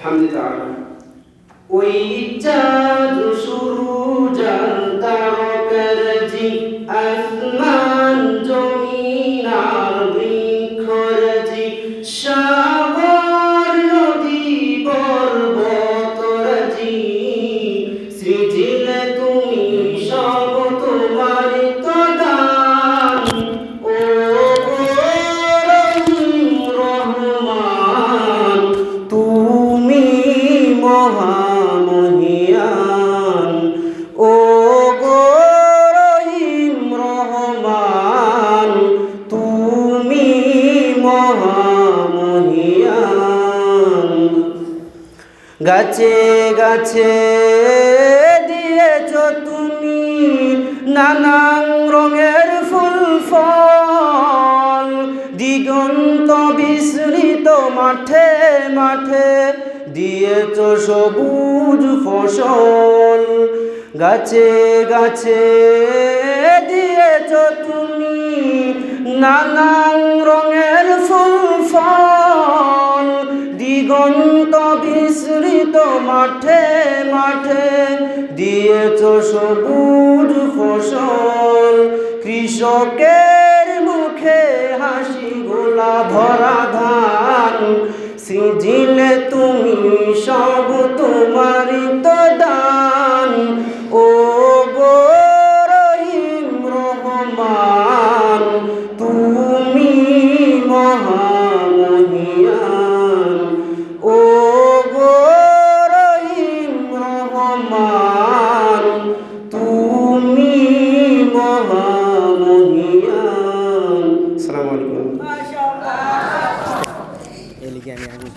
হামদি তাআলা ওই চাঁদ শুরু জানতারকার জি আসমান জমিন আর বৃক্ষরাজি সাগর নদী পর্বতরাজি সৃজিলে তুমি সব তোমার তো দান ও রহমান তুমি মহামহিয়ান ও গো রহিম রহমান তুমি মহামহিয়ান গাছে গাছে দিয়েছ তুমি নানান রঙের ফুল ফল দিগন্ত বিস্তৃত মাঠে মাঠে দিয়েছ সবুজ ফসল গাছে গাছে দিয়েছ তুমি নানান রঙের ফুল ফল দিগন্ত বিস্তৃত মাঠে মাঠে দিয়েছ সবুজ ফসল কৃষকের মুখে হাসি গোলা ভরা ধান সৃজিলে তুমি সব তোমারই তো দান ও গো রহিম রহমান তুমি মহামহিয়ান ও গো রহিম রহমান তুমি মহামহিয়ান। আসসালামু আলাইকুম। এলিকে আমি আগে